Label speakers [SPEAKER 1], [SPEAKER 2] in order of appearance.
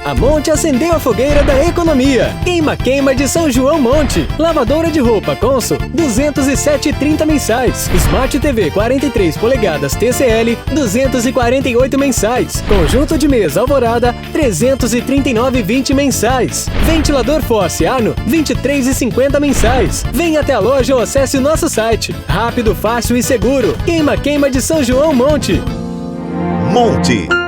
[SPEAKER 1] A Monte acendeu a fogueira da economia. Queima de São João Monte. Lavadora de roupa Consul, 207,30 mensais. Smart TV 43 polegadas TCL, 248 mensais. Conjunto de mesa Alvorada, 339,20 mensais. Ventilador Force Arno, 23,50 mensais. Venha até a loja ou acesse o nosso site. Rápido, fácil e seguro. Queima de São João Monte.
[SPEAKER 2] Monte.